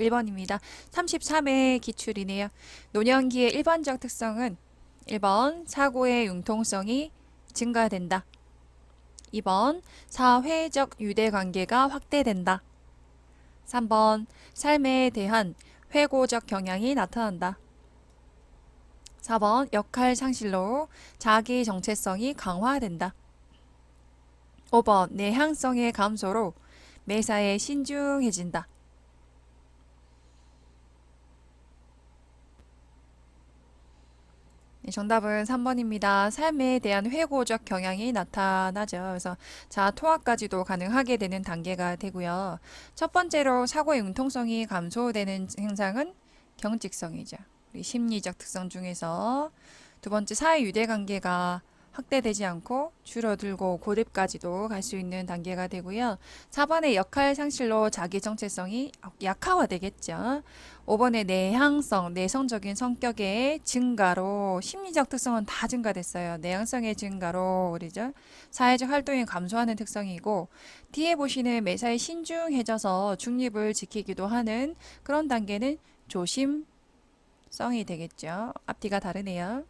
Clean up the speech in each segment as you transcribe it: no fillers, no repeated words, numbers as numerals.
1번입니다. 33회 기출이네요. 노년기의 일반적 특성은 1번 사고의 융통성이 증가된다. 2번 사회적 유대관계가 확대된다. 3번 삶에 대한 회고적 경향이 나타난다. 4번 역할 상실로 자기 정체성이 강화된다. 5번 내향성의 감소로 매사에 신중해진다. 네, 정답은 3번입니다. 삶에 대한 회고적 경향이 나타나죠. 그래서 자토화까지도 가능하게 되는 단계가 되고요. 첫 번째로 사고의 융통성이 감소되는 현상은 경직성이죠. 우리 심리적 특성 중에서 두 번째 사회 유대관계가 확대되지 않고 줄어들고 고립까지도 갈 수 있는 단계가 되고요. 4번의 역할 상실로 자기 정체성이 약화되겠죠. 5번의 내향성, 내성적인 성격의 증가로 심리적 특성은 다 증가됐어요. 내향성의 증가로 우리죠. 사회적 활동이 감소하는 특성이고 뒤에 보시는 매사에 신중해져서 중립을 지키기도 하는 그런 단계는 조심성이 되겠죠. 앞뒤가 다르네요.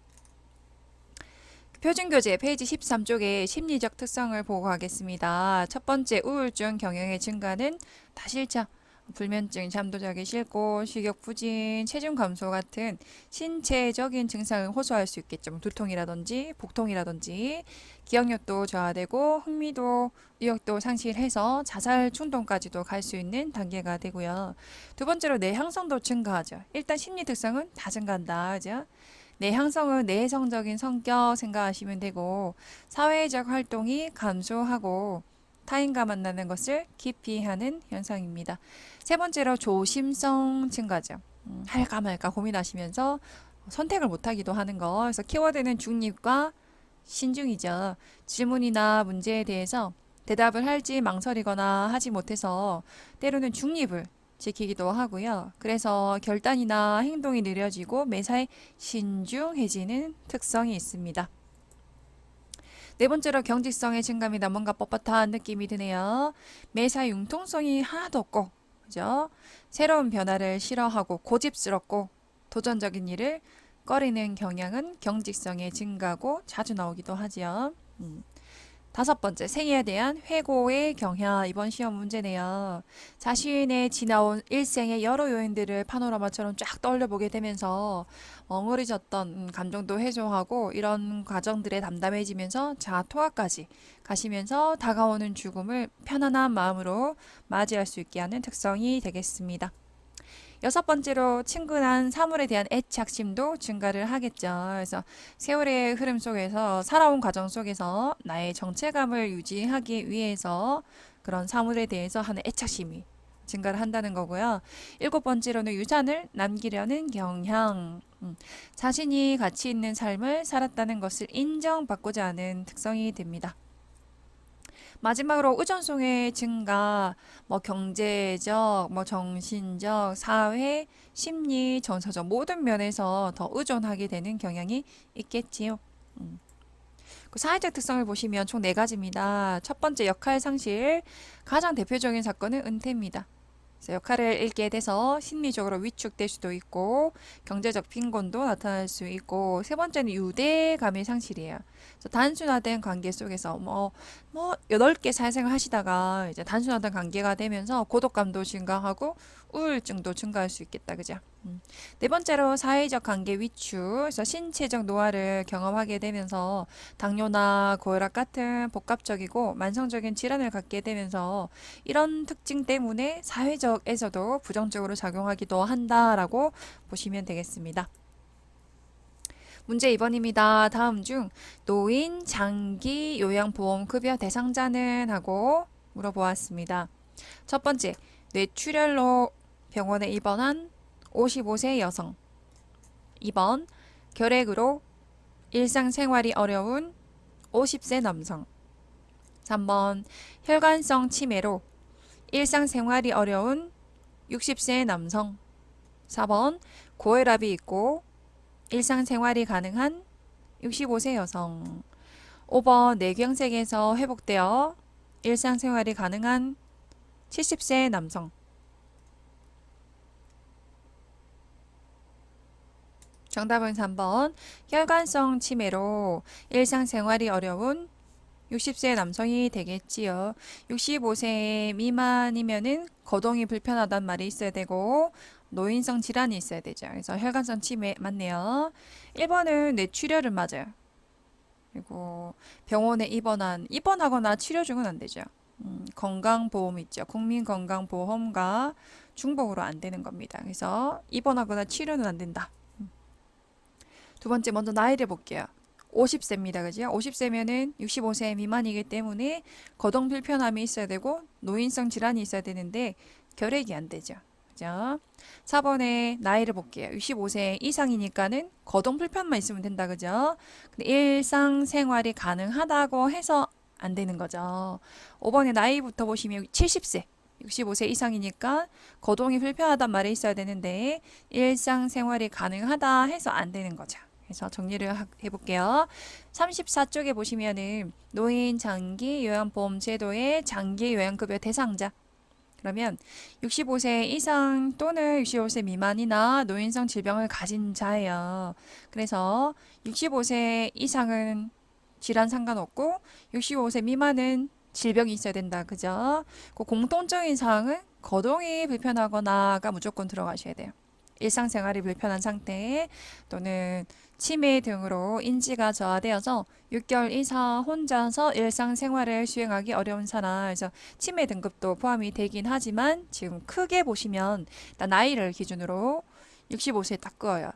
표준교재 페이지 13쪽에 심리적 특성을 보고 가겠습니다. 첫 번째 우울증 경향의 증가는 다실차, 불면증, 잠도 자기 싫고 식욕 부진, 체중 감소 같은 신체적인 증상을 호소할 수 있겠죠. 두통이라든지 복통이라든지 기억력도 저하되고 흥미도 의욕도 상실해서 자살 충동까지도 갈 수 있는 단계가 되고요. 두 번째로 내향성도 증가하죠. 일단 심리 특성은 다 증가한다. 그죠? 내향성은 내성적인 성격 생각하시면 되고 사회적 활동이 감소하고 타인과 만나는 것을 기피하는 현상입니다. 세 번째로 조심성 증가죠. 할까 말까 고민하시면서 선택을 못하기도 하는 거. 그래서 키워드는 중립과 신중이죠. 질문이나 문제에 대해서 대답을 할지 망설이거나 하지 못해서 때로는 중립을 지키기도 하고요. 그래서 결단이나 행동이 느려지고 매사에 신중해지는 특성이 있습니다. 네 번째로 경직성의 증감이다. 뭔가 뻣뻣한 느낌이 드네요. 매사 융통성이 하나도 없고, 그죠? 새로운 변화를 싫어하고 고집스럽고 도전적인 일을 꺼리는 경향은 경직성의 증가고 자주 나오기도 하지요. 다섯 번째, 생애에 대한 회고의 경향. 이번 시험 문제네요. 자신의 지나온 일생의 여러 요인들을 파노라마처럼 쫙 떠올려보게 되면서 엉어리졌던 감정도 해소하고 이런 과정들에 담담해지면서 자토화까지 가시면서 다가오는 죽음을 편안한 마음으로 맞이할 수 있게 하는 특성이 되겠습니다. 여섯 번째로 친근한 사물에 대한 애착심도 증가를 하겠죠. 그래서 세월의 흐름 속에서 살아온 과정 속에서 나의 정체감을 유지하기 위해서 그런 사물에 대해서 하는 애착심이 증가를 한다는 거고요. 일곱 번째로는 유산을 남기려는 경향. 자신이 가치 있는 삶을 살았다는 것을 인정받고자 하는 특성이 됩니다. 마지막으로 의존성의 증가, 경제적, 정신적, 사회, 심리, 정서적 모든 면에서 더 의존하게 되는 경향이 있겠지요. 그 사회적 특성을 보시면 총 4가지입니다. 첫 번째 역할 상실, 가장 대표적인 사건은 은퇴입니다. 그래서 역할을 잃게 돼서 심리적으로 위축될 수도 있고 경제적 빈곤도 나타날 수 있고 세 번째는 유대감의 상실이에요. 그래서 단순화된 관계 속에서 넓게 사회생활 하시다가 이제 단순화된 관계가 되면서 고독감도 증가하고 우울증도 증가할 수 있겠다. 그죠? 네 번째로 사회적 관계 위축, 그래서 신체적 노화를 경험하게 되면서 당뇨나 고혈압 같은 복합적이고 만성적인 질환을 갖게 되면서 이런 특징 때문에 사회적에서도 부정적으로 작용하기도 한다라고 보시면 되겠습니다. 문제 2번입니다. 다음 중 노인 장기 요양보험급여 대상자는 하고 물어보았습니다. 첫 번째, 뇌출혈로 병원에 입원한 55세 여성. 2번, 결핵으로 일상생활이 어려운 50세 남성. 3번, 혈관성 치매로 일상생활이 어려운 60세 남성. 4번, 고혈압이 있고 일상생활이 가능한 65세 여성. 5번, 뇌경색에서 회복되어 일상생활이 가능한 70세 남성. 정답은 3번. 혈관성 치매로 일상생활이 어려운 60세 남성이 되겠지요. 65세 미만이면은 거동이 불편하단 말이 있어야 되고 노인성 질환이 있어야 되죠. 그래서 혈관성 치매 맞네요. 1번은 뇌출혈은 맞아요. 그리고 병원에 입원하거나 치료 중은 안 되죠. 건강보험 있죠. 국민건강보험과 중복으로 안 되는 겁니다. 그래서 입원하거나 치료는 안 된다. 두 번째 먼저 나이를 볼게요. 50세입니다. 그죠? 50세면은 65세 미만이기 때문에 거동 불편함이 있어야 되고 노인성 질환이 있어야 되는데 결핵이 안 되죠. 그죠? 4번에 나이를 볼게요. 65세 이상이니까는 거동 불편만 있으면 된다. 그죠? 근데 일상생활이 가능하다고 해서 안 되는 거죠. 5번에 나이부터 보시면 70세. 65세 이상이니까 거동이 불편하단 말이 있어야 되는데 일상생활이 가능하다 해서 안 되는 거죠. 그래서 정리를 해볼게요. 34쪽에 보시면은 노인 장기 요양보험 제도의 장기 요양급여 대상자. 그러면 65세 이상 또는 65세 미만이나 노인성 질병을 가진 자예요. 그래서 65세 이상은 질환 상관없고 65세 미만은 질병이 있어야 된다. 그죠? 그 공통적인 사항은 거동이 불편하거나가 무조건 들어가셔야 돼요. 일상생활이 불편한 상태 또는 치매 등으로 인지가 저하되어서 6개월 이상 혼자서 일상생활을 수행하기 어려운 사람, 그래서 치매 등급도 포함이 되긴 하지만 지금 크게 보시면 일단 나이를 기준으로 65세 딱 그어요.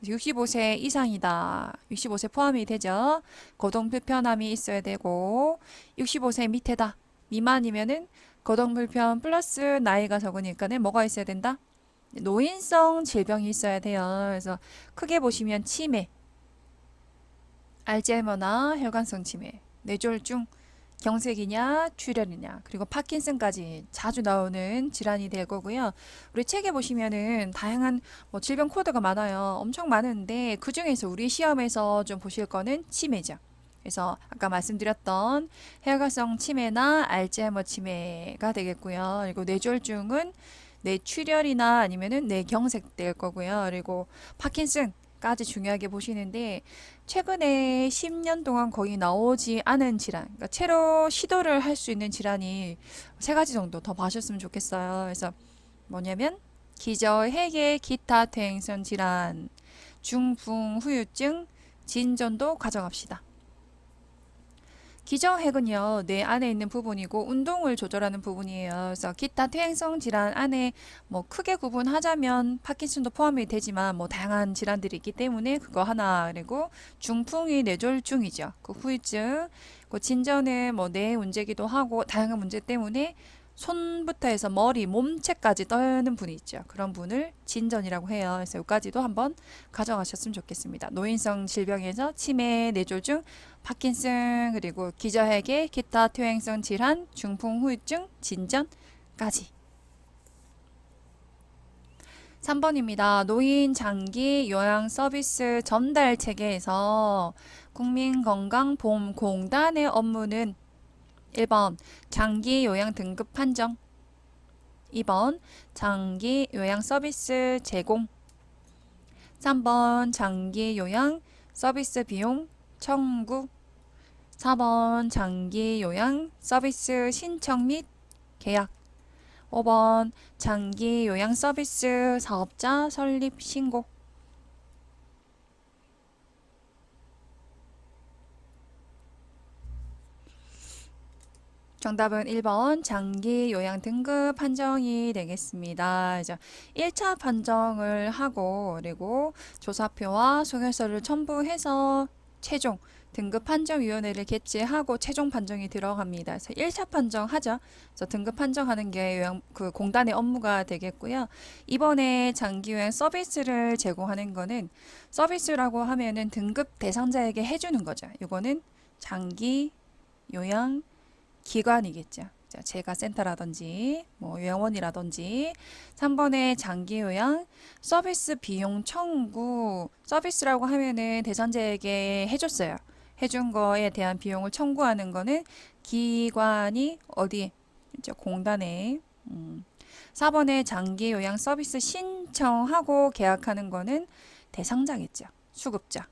65세 이상이다. 65세 포함이 되죠. 거동 불편함이 있어야 되고 65세 밑에다. 미만이면은 거동 불편 플러스 나이가 적으니까는 뭐가 있어야 된다? 노인성 질병이 있어야 돼요. 그래서 크게 보시면 치매, 알츠하이머나 혈관성 치매, 뇌졸중, 경색이냐, 출혈이냐, 그리고 파킨슨까지 자주 나오는 질환이 될 거고요. 우리 책에 보시면은 다양한 뭐 질병 코드가 많아요. 엄청 많은데 그 중에서 우리 시험에서 좀 보실 거는 치매죠. 그래서 아까 말씀드렸던 혈관성 치매나 알츠하이머 치매가 되겠고요. 그리고 뇌졸중은 뇌출혈이나 아니면은 뇌경색 될 거고요. 그리고 파킨슨까지 중요하게 보시는데 최근에 10년 동안 거의 나오지 않은 질환, 그러니까 새로 시도를 할 수 있는 질환이 세 가지 정도 더 봐주셨으면 좋겠어요. 그래서 뭐냐면 기저핵의 기타 퇴행성 질환, 중풍후유증, 진전도 가져갑시다. 기저핵은요, 뇌 안에 있는 부분이고 운동을 조절하는 부분이에요. 그래서 기타 퇴행성 질환 안에 뭐 크게 구분하자면 파킨슨도 포함이 되지만 뭐 다양한 질환들이 있기 때문에 그거 하나. 그리고 중풍이 뇌졸중이죠. 그 후유증, 그 진전은 뭐 뇌 문제기도 하고 다양한 문제 때문에 손부터 해서 머리, 몸체까지 떠는 분이 있죠. 그런 분을 진전이라고 해요. 그래서 여기까지도 한번 가져가셨으면 좋겠습니다. 노인성 질병에서 치매, 뇌졸중, 파킨슨, 그리고 기저핵의 기타 퇴행성 질환, 중풍 후유증, 진전까지. 3번입니다. 노인 장기 요양 서비스 전달 체계에서 국민건강보험공단의 업무는 1번 장기 요양 등급 판정, 2번 장기 요양 서비스 제공, 3번 장기 요양 서비스 비용 청구, 4번 장기 요양 서비스 신청 및 계약, 5번 장기 요양 서비스 사업자 설립 신고. 정답은 1번 장기 요양 등급 판정이 되겠습니다. 이제 1차 판정을 하고 그리고 조사표와 소견서를 첨부해서 최종 등급 판정위원회를 개최하고 최종 판정이 들어갑니다. 그래서 1차 판정하죠. 그래서 등급 판정하는 게 요양 그 공단의 업무가 되겠고요. 이번에 장기 요양 서비스를 제공하는 거는 서비스라고 하면은 등급 대상자에게 해주는 거죠. 이거는 장기 요양 기관이겠죠. 제가 센터라든지 뭐 요양원이라든지. 3번에 장기 요양 서비스 비용 청구. 서비스라고 하면은 대상자에게 해줬어요. 해준 거에 대한 비용을 청구하는 거는 기관이 어디에? 공단에. 4번에 장기 요양 서비스 신청하고 계약하는 거는 대상자겠죠. 수급자.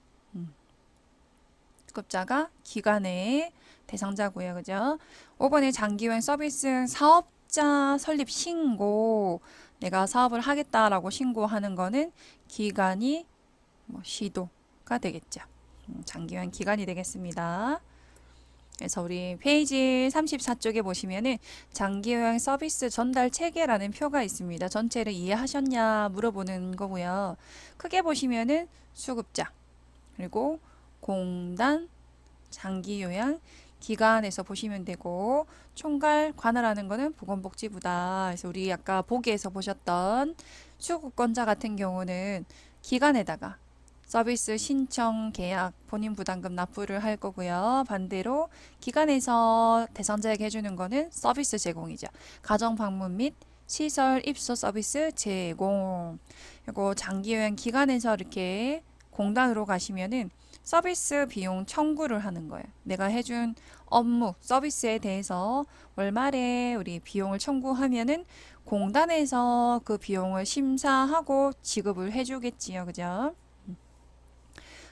수급자가 기관의 대상자고요. 그죠? 5번에 장기여행 서비스 사업자 설립 신고. 내가 사업을 하겠다라고 신고하는 거는 기관이 시도가 되겠죠. 장기여행 기관이 되겠습니다. 그래서 우리 페이지 34쪽에 보시면은 장기여행 서비스 전달 체계라는 표가 있습니다. 전체를 이해하셨냐 물어보는 거고요. 크게 보시면은 수급자, 그리고 공단, 장기요양 기관에서 보시면 되고, 총괄 관할하는 거는 보건복지부다. 그래서 우리 아까 보기에서 보셨던 수급권자 같은 경우는 기관에다가 서비스 신청 계약 본인 부담금 납부를 할 거고요. 반대로 기관에서 대상자에게 해주는 거는 서비스 제공이죠. 가정 방문 및 시설 입소 서비스 제공. 그리고 장기여행 기관에서 이렇게 공단으로 가시면은 서비스 비용 청구를 하는 거예요. 내가 해준 업무, 서비스에 대해서 월말에 우리 비용을 청구하면은 공단에서 그 비용을 심사하고 지급을 해주겠지요. 그죠?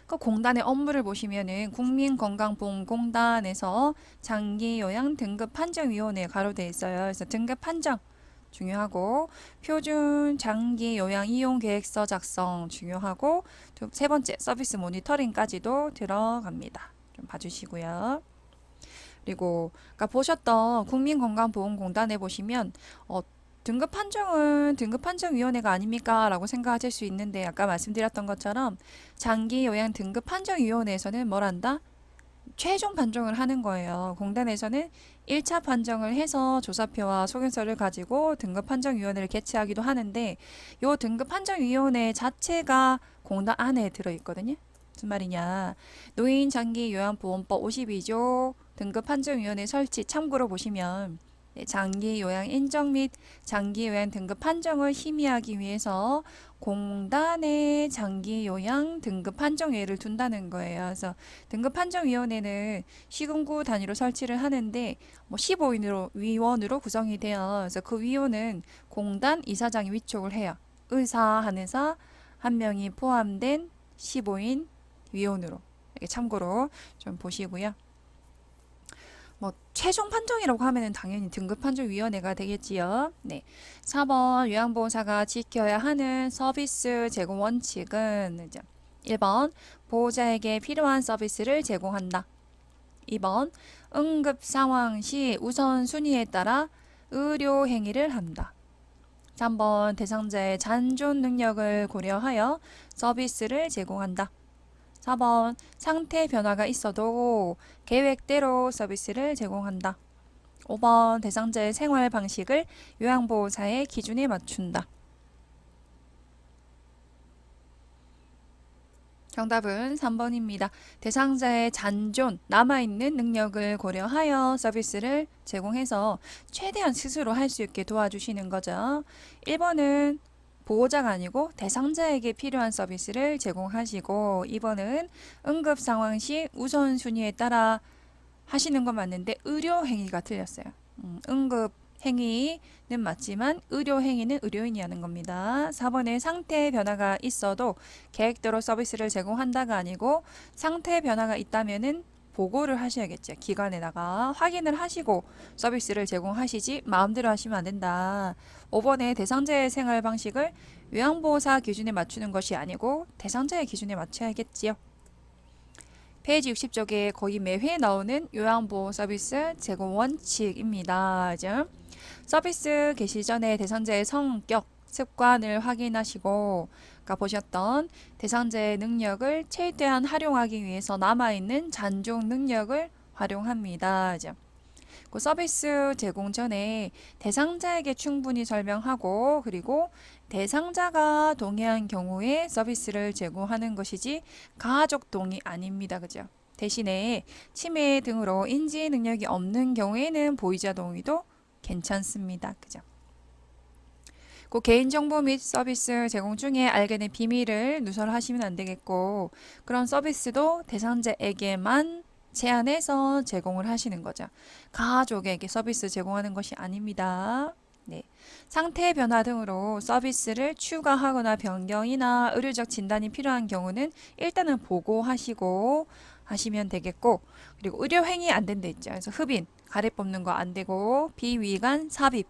그 공단의 업무를 보시면은 국민건강보험공단에서 장기요양 등급 판정위원회 가로돼 있어요. 그래서 등급 판정 중요하고, 표준 장기요양 이용 계획서 작성 중요하고, 세 번째 서비스 모니터링까지도 들어갑니다. 좀 봐주시고요. 그리고 아까 보셨던 국민건강보험공단에 보시면 등급 판정은 등급판정위원회가 아닙니까? 라고 생각하실 수 있는데, 아까 말씀드렸던 것처럼 장기요양 등급판정위원회에서는 뭘 한다? 최종 판정을 하는 거예요. 공단에서는 1차 판정을 해서 조사표와 소견서를 가지고 등급판정위원회를 개최하기도 하는데, 요 등급판정위원회 자체가 공단 안에 들어있거든요. 무슨 말이냐? 노인장기요양보험법 52조 등급판정위원회 설치 참고로 보시면, 장기요양 인정 및 장기요양 등급 판정을 희미하기 위해서 공단의 장기요양 등급 판정회를 둔다는 거예요. 그래서 등급 판정위원회는 시군구 단위로 설치를 하는데 15인으로 위원으로 구성이 돼요. 그래서 그 위원은 공단 이사장이 위촉을 해요. 의사 한 의사 한 명이 포함된 15인 위원으로. 이렇게 참고로 좀 보시고요. 최종 판정이라고 하면은 당연히 등급판정위원회가 되겠지요. 네. 4번 요양보호사가 지켜야 하는 서비스 제공 원칙은 1번 보호자에게 필요한 서비스를 제공한다. 2번 응급 상황 시 우선순위에 따라 의료 행위를 한다. 3번 대상자의 잔존 능력을 고려하여 서비스를 제공한다. 4번 상태 변화가 있어도 계획대로 서비스를 제공한다. 5번 대상자의 생활 방식을 요양보호사의 기준에 맞춘다. 정답은 3번입니다. 대상자의 잔존, 남아있는 능력을 고려하여 서비스를 제공해서 최대한 스스로 할 수 있게 도와주시는 거죠. 1번은 보호자가 아니고 대상자에게 필요한 서비스를 제공하시고, 2번은 응급 상황 시 우선순위에 따라 하시는 건 맞는데 의료 행위가 틀렸어요. 응급 행위는 맞지만 의료 행위는 의료인이 하는 겁니다. 4번에 상태 변화가 있어도 계획대로 서비스를 제공한다가 아니고, 상태 변화가 있다면은 보고를 하셔야겠죠. 기관에다가 확인을 하시고 서비스를 제공하시지 마음대로 하시면 안 된다. 5번에 대상자의 생활 방식을 요양보호사 기준에 맞추는 것이 아니고 대상자의 기준에 맞춰야겠지요. 페이지 60쪽에 거의 매회 나오는 요양보호 서비스 제공 원칙입니다. 그죠? 서비스 개시 전에 대상자의 성격, 습관을 확인하시고, 아까 보셨던 대상자의 능력을 최대한 활용하기 위해서 남아있는 잔존 능력을 활용합니다. 그죠? 그 서비스 제공 전에 대상자에게 충분히 설명하고, 그리고 대상자가 동의한 경우에 서비스를 제공하는 것이지 가족 동의 아닙니다. 그죠? 대신에 치매 등으로 인지 능력이 없는 경우에는 보호자 동의도 괜찮습니다. 그죠? 그 개인정보 및 서비스 제공 중에 알게 된 비밀을 누설하시면 안 되겠고, 그런 서비스도 대상자에게만 제한해서 제공을 하시는 거죠. 가족에게 서비스 제공하는 것이 아닙니다. 네. 상태 변화 등으로 서비스를 추가하거나 변경이나 의료적 진단이 필요한 경우는 일단은 보고하시고 하시면 되겠고, 그리고 의료행위 안 된다 있죠. 그래서 흡인, 가래 뽑는 거 안 되고, 비위관, 삽입,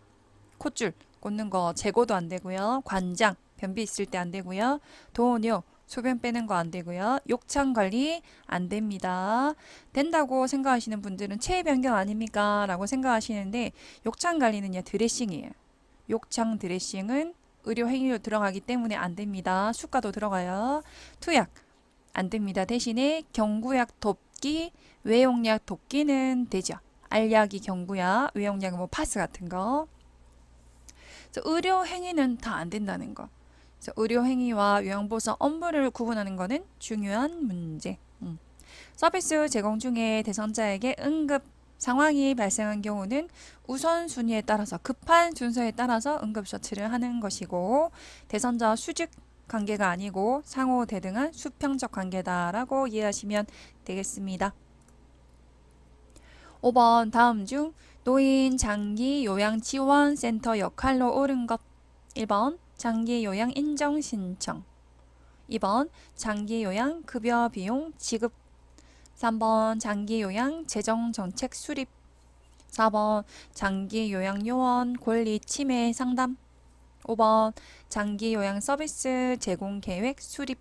콧줄 꽂는 거 제거도 안 되고요. 관장, 변비 있을 때 안 되고요. 도뇨, 소변 빼는 거 안 되고요. 욕창 관리 안 됩니다. 된다고 생각하시는 분들은 체외 변경 아닙니까? 라고 생각하시는데, 욕창 관리는요, 드레싱이에요. 욕창 드레싱은 의료 행위로 들어가기 때문에 안 됩니다. 수가도 들어가요. 투약 안 됩니다. 대신에 경구약 돕기, 외용약 돕기는 되죠. 알약이 경구약, 외용약 뭐 파스 같은 거. 그래서 의료 행위는 다 안 된다는 거. 그래서 의료 행위와 요양보호사 업무를 구분하는 것은 중요한 문제. 서비스 제공 중에 대상자에게 응급 상황이 발생한 경우는 우선순위에 따라서 급한 순서에 따라서 응급처치를 하는 것이고, 대상자와 수직 관계가 아니고 상호 대등한 수평적 관계다라고 이해하시면 되겠습니다. 5번 다음 중 노인 장기 요양 지원 센터 역할로 옳은 것. 1번 장기 요양 인정 신청, 2번 장기 요양 급여 비용 지급, 3번 장기 요양 재정 정책 수립, 4번 장기 요양 요원 권리 침해 상담, 5번 장기 요양 서비스 제공 계획 수립.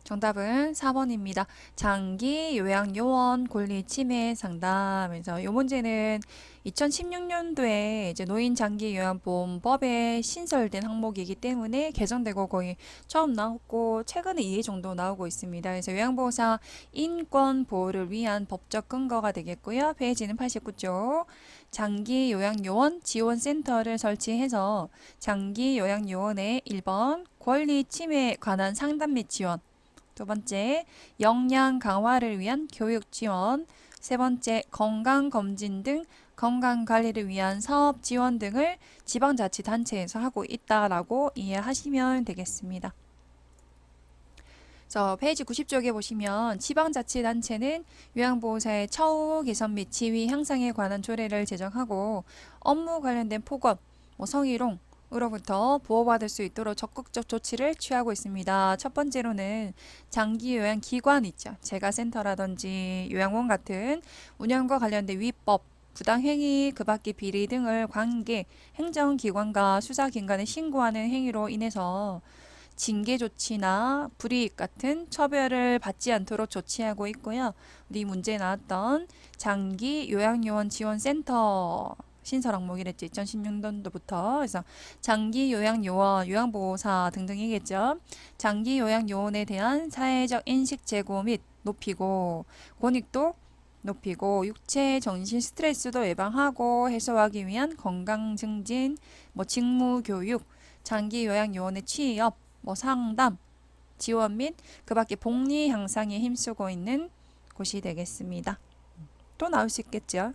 정답은 4번입니다. 장기 요양 요원 권리 침해 상담에서 이 문제는 2016년도에 이제 노인 장기 요양보험법에 신설된 항목이기 때문에 개정되고 거의 처음 나왔고 최근에 2회 정도 나오고 있습니다. 그래서 요양보호사 인권 보호를 위한 법적 근거가 되겠고요. 페이지는 89쪽. 장기 요양 요원 지원 센터를 설치해서 장기 요양 요원의 1번 권리 침해에 관한 상담 및 지원, 두 번째, 역량 강화를 위한 교육 지원, 세 번째, 건강검진 등 건강관리를 위한 사업 지원 등을 지방자치단체에서 하고 있다라고 이해하시면 되겠습니다. 페이지 90쪽에 보시면 지방자치단체는 요양보호사의 처우 개선 및 지위 향상에 관한 조례를 제정하고 업무 관련된 폭언, 성희롱, 으로부터 보호받을 수 있도록 적극적 조치를 취하고 있습니다. 첫 번째로는 장기 요양 기관 있죠. 재가센터라든지 요양원 같은 운영과 관련된 위법, 부당행위, 그 밖의 비리 등을 관계, 행정기관과 수사기관에 신고하는 행위로 인해서 징계 조치나 불이익 같은 처벌을 받지 않도록 조치하고 있고요. 우리 문제에 나왔던 장기 요양요원 지원센터 신설 항목이랬죠. 2016년도부터. 그래서 장기 요양 요원, 요양보호사 등등이겠죠. 장기 요양 요원에 대한 사회적 인식 제고 및 높이고, 권익도 높이고, 육체, 정신 스트레스도 예방하고 해소하기 위한 건강 증진, 직무 교육, 장기 요양 요원의 취업, 상담, 지원 및 그 밖에 복리 향상에 힘쓰고 있는 곳이 되겠습니다. 또 나올 수 있겠죠.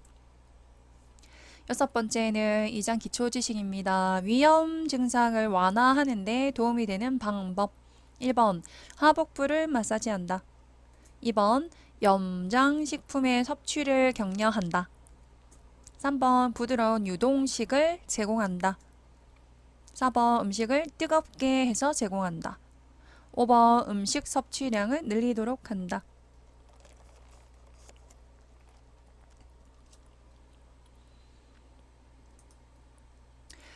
여섯 번째는 2장 기초지식입니다. 위험 증상을 완화하는 데 도움이 되는 방법. 1번 하복부를 마사지한다. 2번 염장식품의 섭취를 격려한다. 3번 부드러운 유동식을 제공한다. 4번 음식을 뜨겁게 해서 제공한다. 5번 음식 섭취량을 늘리도록 한다.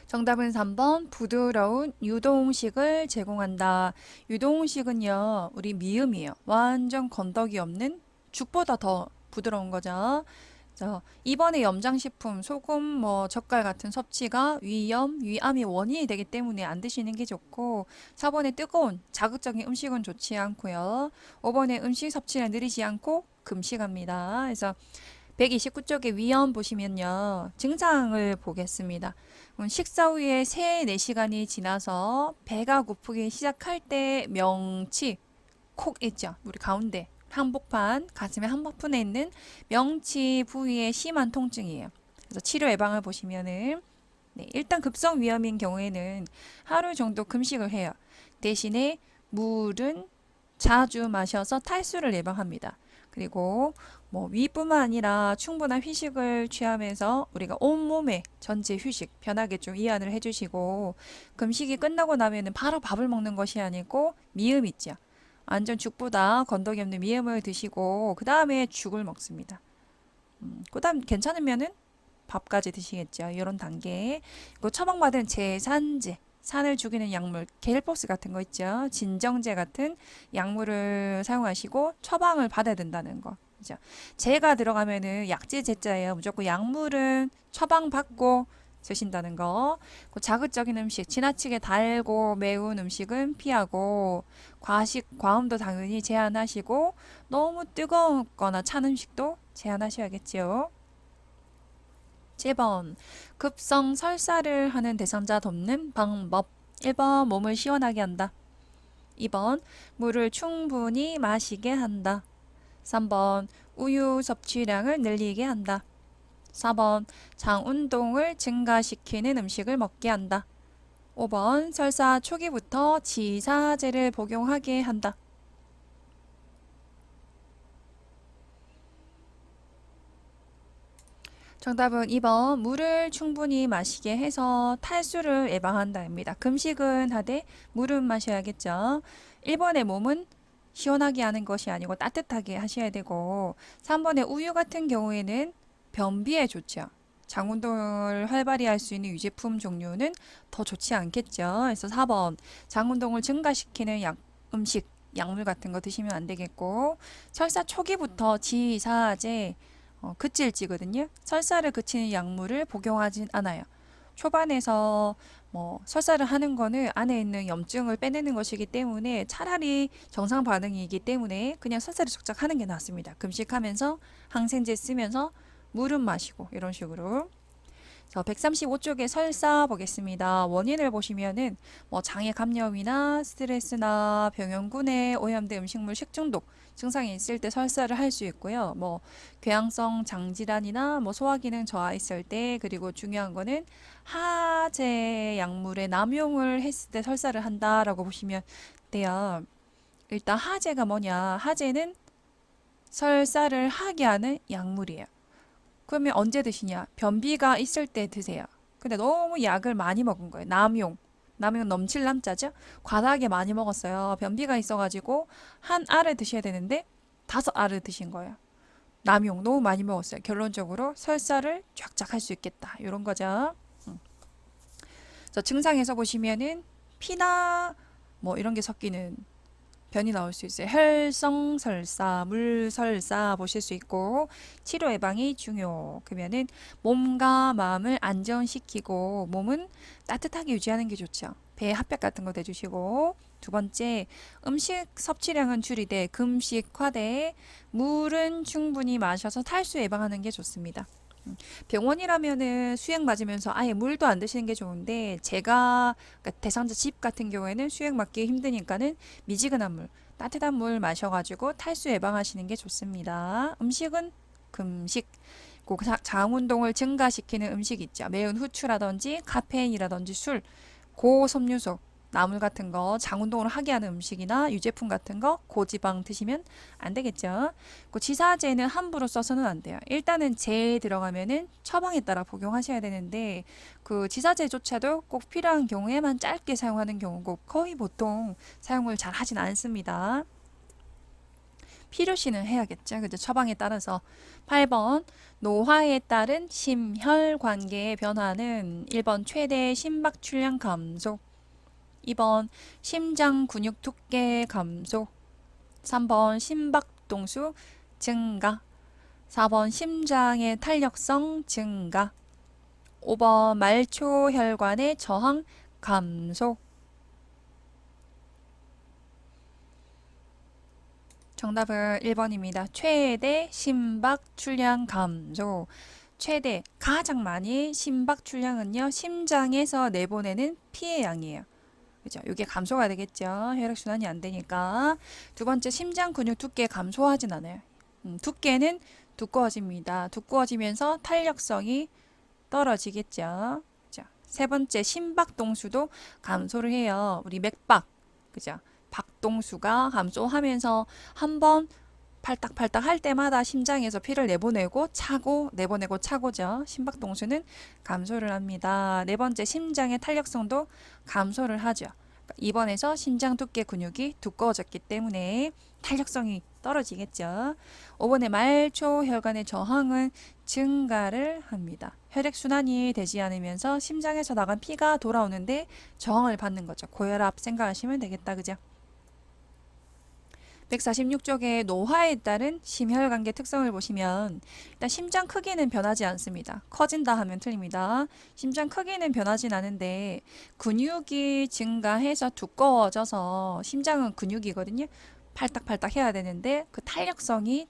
정답은 3번 부드러운 유동식을 제공한다. 유동식은요, 우리 미음이에요. 완전 건더기 없는 죽보다 더 부드러운 거죠. 이번에 염장식품, 소금, 젓갈 같은 섭취가 위염, 위암의 원인이 되기 때문에 안 드시는 게 좋고, 4번에 뜨거운 자극적인 음식은 좋지 않고요. 5번에 음식 섭취를 느리지 않고 금식합니다. 그래서 129쪽에 위험 보시면요. 증상을 보겠습니다. 식사 후에 3, 4시간이 지나서 배가 고프기 시작할 때 명치, 콕 있죠. 우리 가운데 한복판, 가슴의 한복판에 있는 명치 부위의 심한 통증이에요. 그래서 치료 예방을 보시면은 일단 급성 위험인 경우에는 하루 정도 금식을 해요. 대신에 물은 자주 마셔서 탈수를 예방합니다. 그리고 뭐 위뿐만 아니라 충분한 휴식을 취하면서 우리가 온몸의 전체 휴식 편하게 좀 이완을 해주시고 금식이 끝나고 나면은 바로 밥을 먹는 것이 아니고 미음 있죠. 완전 죽보다 건더기 없는 미음을 드시고 그 다음에 죽을 먹습니다. 그다음 괜찮으면은 밥까지 드시겠죠. 이런 단계. 그 처방받은 제산제, 산을 죽이는 약물, 겔포스 같은 거 있죠. 진정제 같은 약물을 사용하시고 처방을 받아야 된다는 거. 그죠? 제가 들어가면은 약제 제자예요. 무조건 약물은 처방받고 드신다는 거. 그 자극적인 음식, 지나치게 달고 매운 음식은 피하고 과식, 과음도 당연히 제한하시고 너무 뜨겁거나 찬 음식도 제한하셔야겠지요. 7번 급성 설사를 하는 대상자 돕는 방법. 1번 몸을 시원하게 한다. 2번 물을 충분히 마시게 한다. 3번 우유 섭취량을 늘리게 한다. 4번 장 운동을 증가시키는 음식을 먹게 한다. 5번 설사 초기부터 지사제를 복용하게 한다. 정답은 2번 물을 충분히 마시게 해서 탈수를 예방한다입니다. 금식은 하되 물은 마셔야겠죠. 1번의 몸은 시원하게 하는 것이 아니고 따뜻하게 하셔야 되고 3번의 우유 같은 경우에는 변비에 좋죠. 장 운동을 활발히 할 수 있는 유제품 종류는 더 좋지 않겠죠. 그래서 4번 장 운동을 증가시키는 음식, 약물 같은 거 드시면 안 되겠고 설사 초기부터 지사제 그칠지거든요. 설사를 그치는 약물을 복용하진 않아요. 초반에서 뭐 설사를 하는 거는 안에 있는 염증을 빼내는 것이기 때문에 차라리 정상 반응이기 때문에 그냥 설사를 적적 하는 게 낫습니다. 금식하면서 항생제 쓰면서 물은 마시고 이런 식으로. 135쪽에 설사 보겠습니다. 원인을 보시면은 뭐 장애 감염이나 스트레스나 병원군에 오염된 음식물 식중독 증상이 있을 때 설사를 할 수 있고요. 뭐 궤양성 장질환이나 뭐 소화기능 저하 있을 때 그리고 중요한 거는 하제 약물의 남용을 했을 때 설사를 한다라고 보시면 돼요. 일단 하제가 뭐냐? 하제는 설사를 하게 하는 약물이에요. 그러면 언제 드시냐? 변비가 있을 때 드세요. 근데 너무 약을 많이 먹은 거예요. 남용. 남용 넘칠 남자죠? 과다하게 많이 먹었어요. 변비가 있어가지고 한 알을 드셔야 되는데 5알을 드신 거예요. 남용 너무 많이 먹었어요. 결론적으로 설사를 쫙쫙 할 수 있겠다. 이런 거죠. 저 증상에서 보시면은 피나 뭐 이런 게 섞이는 변이 나올 수 있어요. 혈성설사, 물설사 보실 수 있고 치료 예방이 중요. 그러면은 몸과 마음을 안정시키고 몸은 따뜻하게 유지하는 게 좋죠. 배 핫팩 같은 거 대주시고 두 번째 음식 섭취량은 줄이되 금식화되 물은 충분히 마셔서 탈수 예방하는 게 좋습니다. 병원이라면은 수액 맞으면서 아예 물도 안 드시는 게 좋은데 제가 그러니까 대상자 집 같은 경우에는 수액 맞기 힘드니까는 미지근한 물, 따뜻한 물 마셔가지고 탈수 예방하시는 게 좋습니다. 음식은 금식. 꼭 장 운동을 증가시키는 음식 있죠. 매운 후추라든지 카페인이라든지 술, 고섬유소, 나물 같은 거, 장 운동을 하게 하는 음식이나 유제품 같은 거, 고지방 드시면 안 되겠죠. 그 지사제는 함부로 써서는 안 돼요. 일단은 제에 들어가면은 처방에 따라 복용하셔야 되는데 그 지사제조차도 꼭 필요한 경우에만 짧게 사용하는 경우고 거의 보통 사용을 잘 하진 않습니다. 필요시는 해야겠죠. 그죠? 처방에 따라서. 8번 노화에 따른 심혈관계의 변화는 1번 최대 심박출량 감소, 2번 심장 근육 두께 감소, 3번 심박동수 증가, 4번 심장의 탄력성 증가, 5번 말초혈관의 저항 감소. 정답은 1번입니다. 최대 심박 출량 감소. 최대 가장 많이 심박 출량은요. 심장에서 내보내는 피의 양이에요. 그죠? 이게 감소가 되겠죠. 혈액순환이 안 되니까. 두 번째 심장 근육 두께 감소하진 않아요. 두께는 두꺼워집니다. 두꺼워지면서 탄력성이 떨어지겠죠. 자, 세 번째 심박동수도 감소를 해요. 우리 맥박, 그죠? 박동수가 감소하면서 한번 팔딱팔딱 할 때마다 심장에서 피를 내보내고 차고 내보내고 차고죠. 심박동수는 감소를 합니다. 네 번째, 심장의 탄력성도 감소를 하죠. 입원해서 심장 두께 근육이 두꺼워졌기 때문에 탄력성이 떨어지겠죠. 5번의 말초 혈관의 저항은 증가를 합니다. 혈액순환이 되지 않으면서 심장에서 나간 피가 돌아오는데 저항을 받는 거죠. 고혈압 생각하시면 되겠다. 그죠? 146쪽의 노화에 따른 심혈관계 특성을 보시면 일단 심장 크기는 변하지 않습니다. 커진다 하면 틀립니다. 심장 크기는 변하진 않은데 근육이 증가해서 두꺼워져서 심장은 근육이거든요. 팔딱팔딱 해야 되는데 그 탄력성이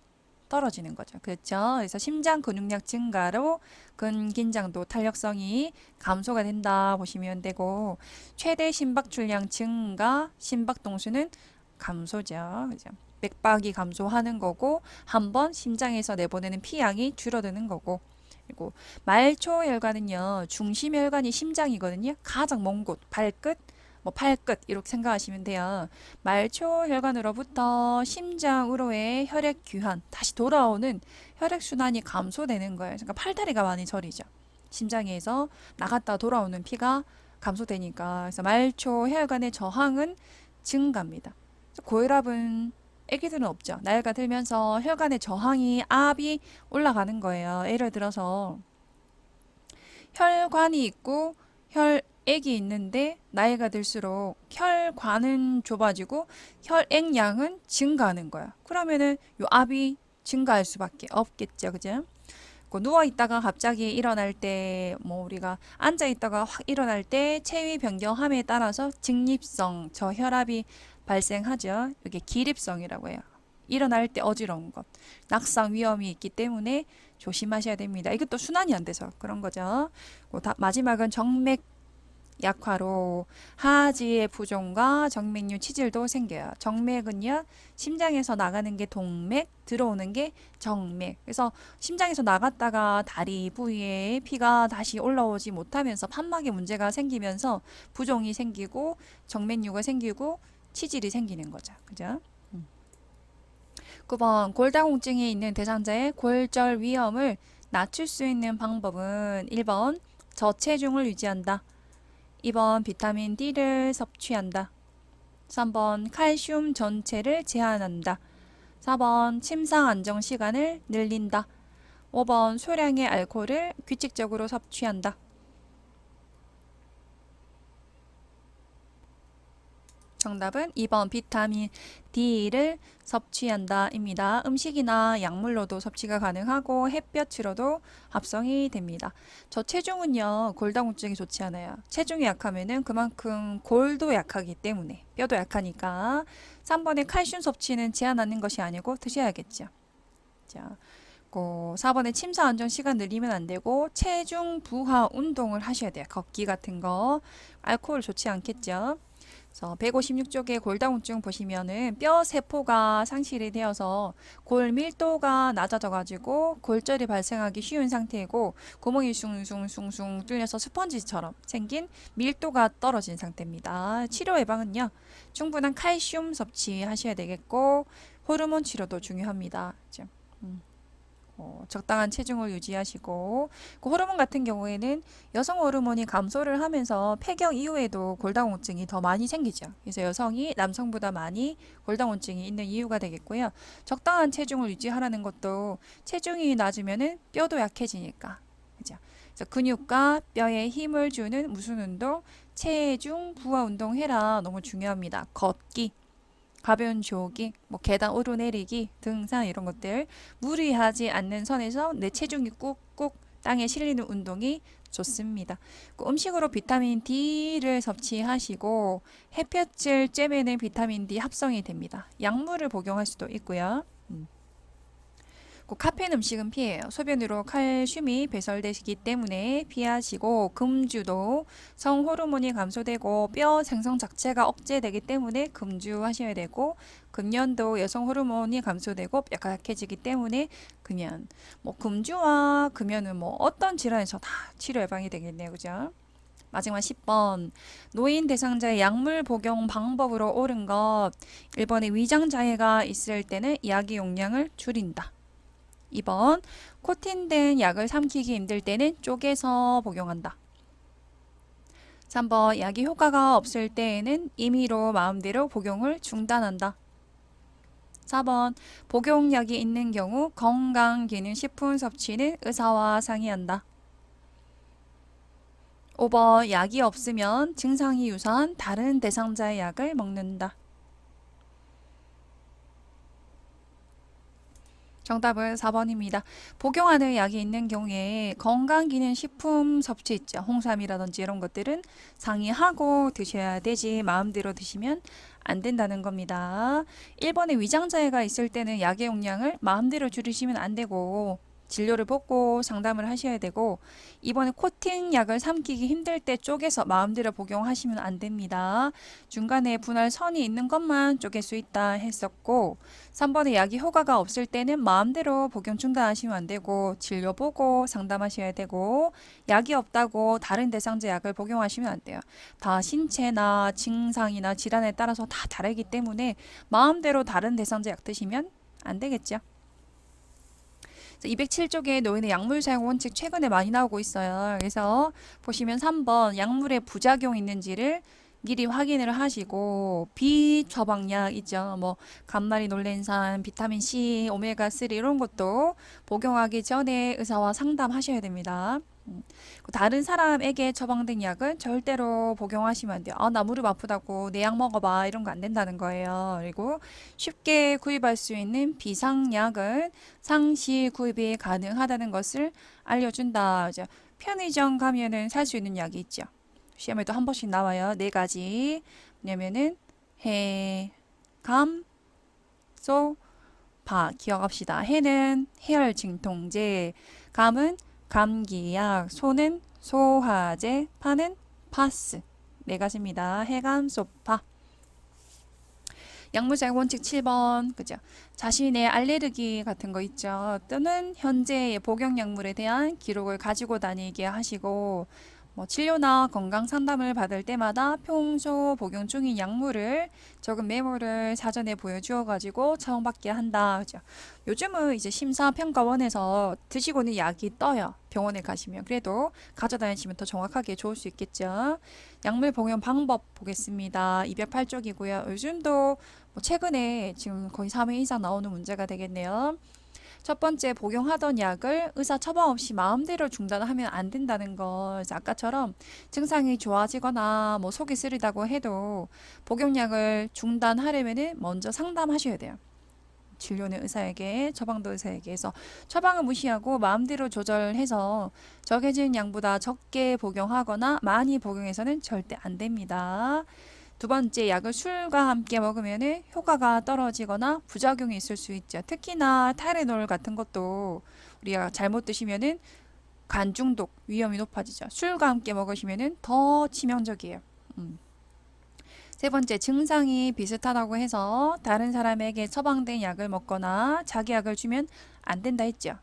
떨어지는 거죠. 그렇죠? 그래서 심장 근육량 증가로 근긴장도 탄력성이 감소가 된다 보시면 되고 최대 심박출량 증가, 심박동수는 감소죠. 그죠? 맥박이 감소하는 거고 한번 심장에서 내보내는 피양이 줄어드는 거고 그리고 말초혈관은요. 중심혈관이 심장이거든요. 가장 먼 곳, 발끝, 뭐 팔끝 이렇게 생각하시면 돼요. 말초혈관으로부터 심장으로의 혈액 귀환, 다시 돌아오는 혈액순환이 감소되는 거예요. 그러니까 팔다리가 많이 저리죠. 심장에서 나갔다 돌아오는 피가 감소되니까. 그래서 말초혈관의 저항은 증가합니다. 고혈압은 애기들은 없죠. 나이가 들면서 혈관의 저항이 압이 올라가는 거예요. 예를 들어서 혈관이 있고 혈액이 있는데 나이가 들수록 혈관은 좁아지고 혈액량은 증가하는 거야. 그러면은 요 압이 증가할 수밖에 없겠죠. 그죠? 누워 있다가 갑자기 일어날 때, 뭐 우리가 앉아 있다가 확 일어날 때 체위 변경함에 따라서 직립성 저혈압이 발생하죠. 이게 기립성이라고 해요. 일어날 때 어지러운 것. 낙상 위험이 있기 때문에 조심하셔야 됩니다. 이것도 순환이 안 돼서 그런 거죠. 마지막은 정맥 약화로 하지의 부종과 정맥류 치질도 생겨요. 정맥은요, 심장에서 나가는 게 동맥, 들어오는 게 정맥. 그래서 심장에서 나갔다가 다리 부위에 피가 다시 올라오지 못하면서 판막에 문제가 생기면서 부종이 생기고 정맥류가 생기고 치질이 생기는 거죠. 그죠? 9번 골다공증이 있는 대상자의 골절 위험을 낮출 수 있는 방법은 1번 저체중을 유지한다. 2번 비타민 D를 섭취한다. 3번 칼슘 전체를 제한한다. 4번 침상 안정 시간을 늘린다. 5번 소량의 알코올을 규칙적으로 섭취한다. 정답은 2번 비타민 D를 섭취한다 입니다. 음식이나 약물로도 섭취가 가능하고 햇볕으로도 합성이 됩니다. 저체중은요 골다공증이 좋지 않아요. 체중이 약하면은 그만큼 골도 약하기 때문에 뼈도 약하니까 3번의 칼슘 섭취는 제한하는 것이 아니고 드셔야겠죠. 자, 4번에 침사 안정 시간 늘리면 안 되고 체중 부하 운동을 하셔야 돼요. 걷기 같은 거. 알코올 좋지 않겠죠. 156쪽의 골다공증 보시면은 뼈 세포가 상실이 되어서 골 밀도가 낮아져 가지고 골절이 발생하기 쉬운 상태이고 구멍이 숭숭숭숭 뚫려서 스펀지처럼 생긴 밀도가 떨어진 상태입니다. 치료 예방은요. 충분한 칼슘 섭취하셔야 되겠고 호르몬 치료도 중요합니다. 적당한 체중을 유지하시고 그 호르몬 같은 경우에는 여성 호르몬이 감소를 하면서 폐경 이후에도 골다공증이 더 많이 생기죠. 그래서 여성이 남성보다 많이 골다공증이 있는 이유가 되겠고요. 적당한 체중을 유지하라는 것도 체중이 낮으면은 뼈도 약해지니까. 그죠? 그래서 근육과 뼈에 힘을 주는 무슨 운동? 체중 부하 운동 해라. 너무 중요합니다. 걷기. 가벼운 조깅, 뭐 계단 오르내리기, 등산 이런 것들 무리하지 않는 선에서 내 체중이 꾹꾹 땅에 실리는 운동이 좋습니다. 음식으로 비타민 D를 섭취하시고 햇볕을 쬐매는 비타민 D 합성이 됩니다. 약물을 복용할 수도 있고요. 카페인 음식은 피해요. 소변으로 칼슘이 배설되기 때문에 피하시고 금주도 성호르몬이 감소되고 뼈 생성 자체가 억제되기 때문에 금주하셔야 되고 금연도 여성 호르몬이 감소되고 뼈가 약해지기 때문에 금연. 금주와 금연은 어떤 질환에서 다 치료 예방이 되겠네요. 그죠? 마지막 10번. 노인 대상자의 약물 복용 방법으로 옳은 것. 1번에 위장장애가 있을 때는 약의 용량을 줄인다. 2번. 코팅된 약을 삼키기 힘들 때는 쪼개서 복용한다. 3번. 약이 효과가 없을 때에는 임의로 마음대로 복용을 중단한다. 4번. 복용약이 있는 경우 건강기능식품 섭취는 의사와 상의한다. 5번. 약이 없으면 증상이 유사한 다른 대상자의 약을 먹는다. 정답은 4번입니다. 복용하는 약이 있는 경우에 건강기능식품 섭취 있죠. 홍삼이라든지 이런 것들은 상의하고 드셔야 되지 마음대로 드시면 안 된다는 겁니다. 1번에 위장장애가 있을 때는 약의 용량을 마음대로 줄이시면 안 되고 진료를 받고 상담을 하셔야 되고 2번에 코팅 약을 삼키기 힘들 때 쪼개서 마음대로 복용하시면 안 됩니다. 중간에 분할 선이 있는 것만 쪼갤 수 있다 했었고 3번에 약이 효과가 없을 때는 마음대로 복용 중단하시면 안 되고 진료 보고 상담하셔야 되고 약이 없다고 다른 대상자 약을 복용하시면 안 돼요. 다 신체나 증상이나 질환에 따라서 다 다르기 때문에 마음대로 다른 대상자 약 드시면 안 되겠죠. 207쪽에 노인의 약물 사용 원칙 최근에 많이 나오고 있어요. 그래서 보시면 3번 약물에 부작용 있는지를 미리 확인을 하시고 비처방약 있죠. 뭐 감마리 놀렌산, 비타민 C, 오메가 3 이런 것도 복용하기 전에 의사와 상담하셔야 됩니다. 다른 사람에게 처방된 약은 절대로 복용하시면 안 돼요. 아, 나 무릎 아프다고 내 약 먹어봐 이런 거 안 된다는 거예요. 그리고 쉽게 구입할 수 있는 비상약은 상시 구입이 가능하다는 것을 알려준다. 편의점 가면은 살 수 있는 약이 있죠. 시험에도 한 번씩 나와요. 4가지. 뭐냐면은 해, 감, 소, 파. 기억합시다. 해는 해열 진통제, 감은 감기약, 소는 소화제, 파는 파스. 4가지입니다. 해감, 소파. 약물 사용 원칙 7번. 그죠? 자신의 알레르기 같은 거 있죠. 또는 현재의 복용 약물에 대한 기록을 가지고 다니게 하시고 뭐 진료나 건강 상담을 받을 때마다 평소 복용 중인 약물을 적은 메모를 사전에 보여주어 가지고 처방받게 한다. 그죠? 요즘은 이제 심사평가원에서 드시고는 약이 떠요. 병원에 가시면. 그래도 가져다니시면 더 정확하게 좋을 수 있겠죠. 약물 복용 방법 보겠습니다. 208쪽이고요. 요즘도 뭐 최근에 지금 거의 3회 이상 나오는 문제가 되겠네요. 첫 번째, 복용하던 약을 의사 처방 없이 마음대로 중단하면 안 된다는 거. 아까처럼 증상이 좋아지거나 뭐 속이 쓰리다고 해도 복용약을 중단하려면 먼저 상담하셔야 돼요. 진료는 의사에게, 처방도 의사에게 해서 처방을 무시하고 마음대로 조절해서 정해진 양보다 적게 복용하거나 많이 복용해서는 절대 안 됩니다. 두 번째, 약을 술과 함께 먹으면 효과가 떨어지거나 부작용이 있을 수 있죠. 특히나 타이레놀 같은 것도 우리가 잘못 드시면 간 중독 위험이 높아지죠. 술과 함께 먹으시면 더 치명적이에요. 세 번째, 증상이 비슷하다고 해서 다른 사람에게 처방된 약을 먹거나 자기 약을 주면 안 된다 했죠.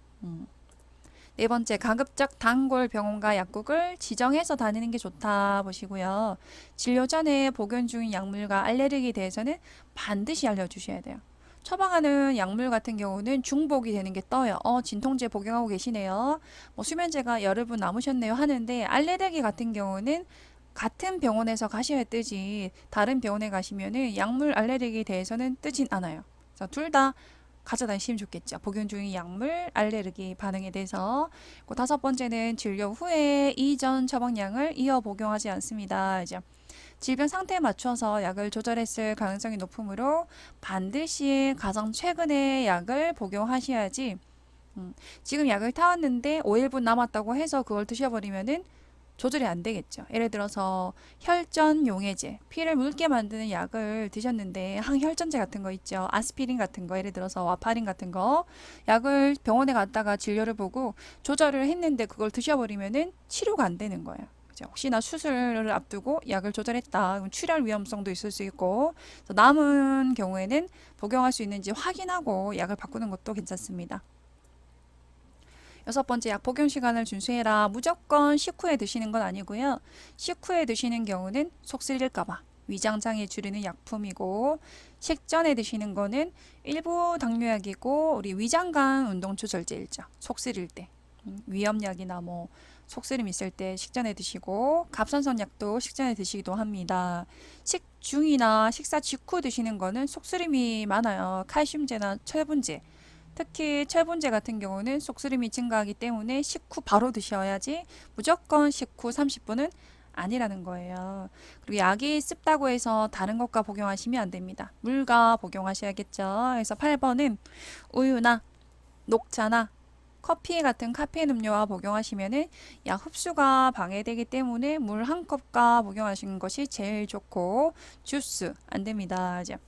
네 번째, 가급적 단골 병원과 약국을 지정해서 다니는 게 좋다 보시고요. 진료 전에 복용 중인 약물과 알레르기에 대해서는 반드시 알려주셔야 돼요. 처방하는 약물 같은 경우는 중복이 되는 게 떠요. 진통제 복용하고 계시네요. 뭐 수면제가 여러 분 남으셨네요 하는데 알레르기 같은 경우는 같은 병원에서 가셔야 뜨지 다른 병원에 가시면은 약물 알레르기에 대해서는 뜨진 않아요. 그래서 둘 다 가져다니시면 좋겠죠. 복용 중인 약물 알레르기 반응에 대해서. 그 다섯 번째는 진료 후에 이전 처방량을 이어 복용하지 않습니다. 이제 질병 상태에 맞춰서 약을 조절했을 가능성이 높으므로 반드시 가장 최근의 약을 복용하셔야지. 지금 약을 타왔는데 5일분 남았다고 해서 그걸 드셔버리면은 조절이 안 되겠죠. 예를 들어서 혈전 용해제, 피를 묽게 만드는 약을 드셨는데 항혈전제 같은 거 있죠. 아스피린 같은 거, 예를 들어서 와파린 같은 거 약을 병원에 갔다가 진료를 보고 조절을 했는데 그걸 드셔버리면은 치료가 안 되는 거예요. 그죠? 혹시나 수술을 앞두고 약을 조절했다. 그럼 출혈 위험성도 있을 수 있고 남은 경우에는 복용할 수 있는지 확인하고 약을 바꾸는 것도 괜찮습니다. 여섯 번째, 약 복용 시간을 준수해라. 무조건 식후에 드시는 건 아니고요. 식후에 드시는 경우는 속 쓰릴까봐 위장장애 줄이는 약품이고, 식전에 드시는 거는 일부 당뇨약이고 우리 위장간 운동 조절제일죠. 속 쓰릴 때 위염약이나 뭐 속쓰림 있을 때 식전에 드시고, 갑상선 약도 식전에 드시기도 합니다. 식중이나 식사 직후 드시는 거는 속쓰림이 많아요. 칼슘제나 철분제, 특히 철분제 같은 경우는 속쓰림이 증가하기 때문에 식후 바로 드셔야지, 무조건 식후 30분은 아니라는 거예요. 그리고 약이 습다고 해서 다른 것과 복용하시면 안 됩니다. 물과 복용하셔야겠죠. 그래서 8번은 우유나 녹차나 커피 같은 카페인 음료와 복용하시면은 약 흡수가 방해되기 때문에 물 한 컵과 복용하시는 것이 제일 좋고, 주스 안 됩니다. 이제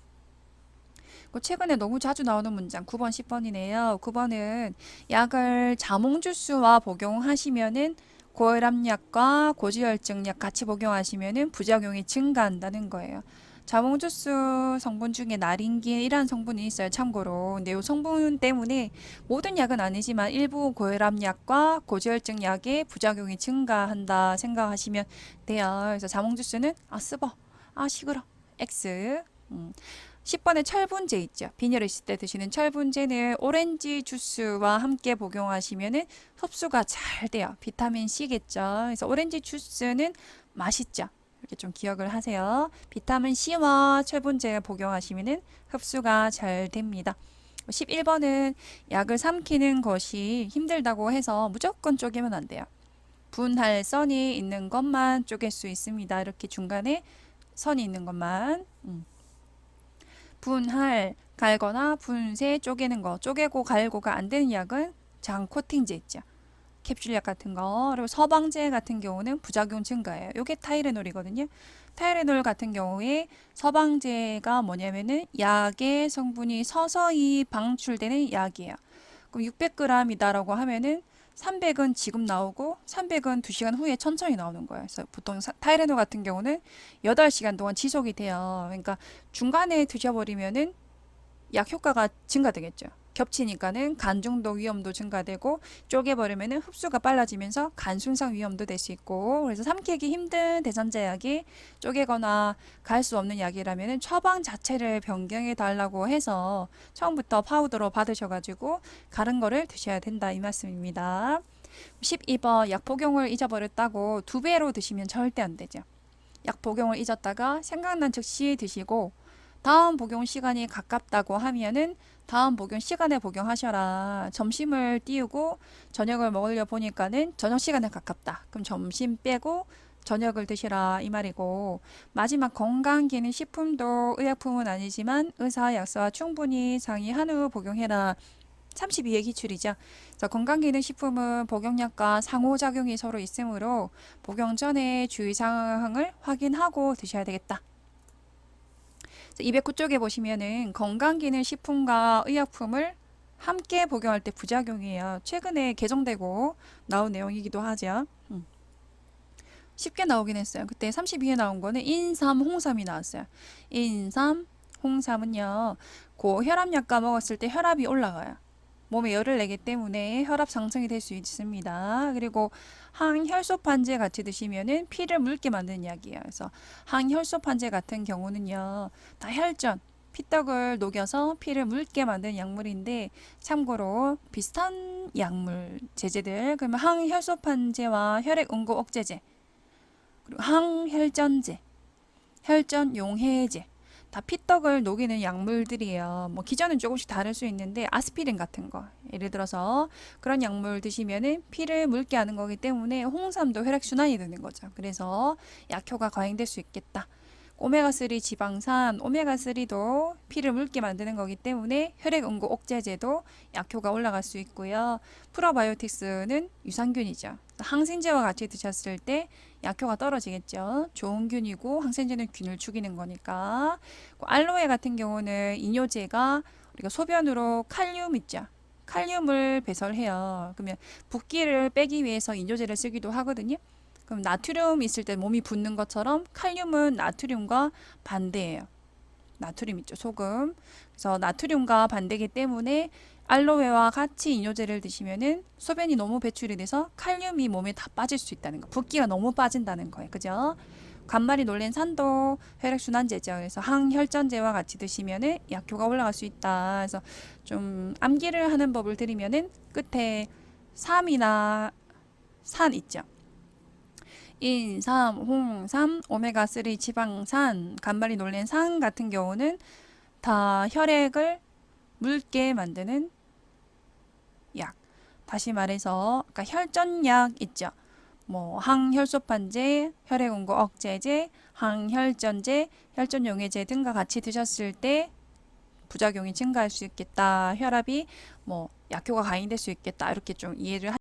최근에 너무 자주 나오는 문장 9번, 10번이네요. 9번은 약을 자몽 주스와 복용하시면은 고혈압약과 고지혈증약 같이 복용하시면은 부작용이 증가한다는 거예요. 자몽 주스 성분 중에 나린기이라는 성분이 있어요. 참고로. 근데 이 성분 때문에 모든 약은 아니지만 일부 고혈압약과 고지혈증약의 부작용이 증가한다 생각하시면 돼요. 그래서 자몽 주스는 쓰버, 시끄러, X. 10번에 철분제 있죠. 빈혈 있을 때 드시는 철분제는 오렌지 주스와 함께 복용하시면은 흡수가 잘 돼요. 비타민 C겠죠. 그래서 오렌지 주스는 맛있죠. 이렇게 좀 기억을 하세요. 비타민 C와 철분제 복용하시면은 흡수가 잘 됩니다. 11번은 약을 삼키는 것이 힘들다고 해서 무조건 쪼개면 안 돼요. 분할 선이 있는 것만 쪼갤 수 있습니다. 이렇게 중간에 선이 있는 것만. 분할, 갈거나 분쇄, 쪼개는 거. 쪼개고 갈고가 안 되는 약은 장 코팅제 있죠. 캡슐약 같은 거. 그리고 서방제 같은 경우는 부작용 증가예요. 이게 타이레놀이거든요. 타이레놀 같은 경우에 서방제가 뭐냐면은 약의 성분이 서서히 방출되는 약이에요. 그럼 600g이다라고 하면은 300은 지금 나오고 300은 2시간 후에 천천히 나오는 거예요. 그래서 보통 타이레놀 같은 경우는 8시간 동안 지속이 돼요. 그러니까 중간에 드셔버리면은 약 효과가 증가되겠죠. 겹치니까는 간 중독 위험도 증가되고, 쪼개버리면은 흡수가 빨라지면서 간 손상 위험도 될 수 있고, 그래서 삼키기 힘든 대전제 약이 쪼개거나 갈 수 없는 약이라면은 처방 자체를 변경해 달라고 해서 처음부터 파우더로 받으셔가지고 가른 거를 드셔야 된다, 이 말씀입니다. 12번, 약 복용을 잊어버렸다고 2배로 드시면 절대 안 되죠. 약 복용을 잊었다가 생각난 즉시 드시고, 다음 복용 시간이 가깝다고 하면은 다음 복용 시간에 복용하셔라. 점심을 띄우고 저녁을 먹으려 보니까는 저녁 시간에 가깝다. 그럼 점심 빼고 저녁을 드시라, 이 말이고, 마지막 건강기능식품도 의약품은 아니지만 의사 약사와 충분히 상의한 후 복용해라. 32의 기출이죠. 그래서 건강기능식품은 복용약과 상호작용이 서로 있으므로 복용 전에 주의사항을 확인하고 드셔야 되겠다. 209쪽에 보시면은 건강기능식품과 의약품을 함께 복용할 때 부작용이에요. 최근에 개정되고 나온 내용이기도 하죠. 쉽게 나오긴 했어요. 그때 32에 나온 거는 인삼, 홍삼이 나왔어요. 인삼, 홍삼은요, 고혈압약과 먹었을 때 혈압이 올라가요. 몸에 열을 내기 때문에 혈압 상승이 될 수 있습니다. 그리고 항혈소판제 같이 드시면은 피를 묽게 만드는 약이에요. 그래서 항혈소판제 같은 경우는요, 다 혈전, 피떡을 녹여서 피를 묽게 만드는 약물인데, 참고로 비슷한 약물 제제들, 그러면 항혈소판제와 혈액응고 억제제, 그리고 항혈전제, 혈전 용해제, 다 피떡을 녹이는 약물들이에요. 뭐 기전은 조금씩 다를 수 있는데, 아스피린 같은 거, 예를 들어서 그런 약물 드시면은 피를 묽게 하는 거기 때문에 홍삼도 혈액순환이 되는 거죠. 그래서 약효가 과잉될 수 있겠다. 오메가3 지방산, 오메가3도 피를 묽게 만드는 거기 때문에 혈액응고 억제제도 약효가 올라갈 수 있고요. 프로바이오틱스는 유산균이죠. 항생제와 같이 드셨을 때 약효가 떨어지겠죠. 좋은 균이고 항생제는 균을 죽이는 거니까. 알로에 같은 경우는 이뇨제가 우리가 소변으로 칼륨 있죠. 칼륨을 배설해요. 그러면 붓기를 빼기 위해서 이뇨제를 쓰기도 하거든요. 그럼 나트륨 있을 때 몸이 붓는 것처럼 칼륨은 나트륨과 반대예요. 나트륨 있죠, 소금. 그래서 나트륨과 반대기 때문에 알로에와 같이 이뇨제를 드시면은 소변이 너무 배출이 돼서 칼륨이 몸에 다 빠질 수 있다는 거. 붓기가 너무 빠진다는 거예요. 그죠? 간말이 놀랜 산도 혈액순환제죠. 그래서 항혈전제와 같이 드시면은 약효가 올라갈 수 있다. 그래서 좀 암기를 하는 법을 드리면은 끝에 삼이나 산 있죠. 인삼, 홍삼, 오메가3 지방산, 간말이 놀랜 산 같은 경우는 다 혈액을 묽게 만드는 약. 다시 말해서 아까 혈전약 있죠. 뭐 항혈소판제, 혈액온고 억제제, 항혈전제, 혈전용해제 등과 같이 드셨을 때 부작용이 증가할 수 있겠다. 혈압이 뭐 약효가 가해될 수 있겠다. 이렇게 좀 이해를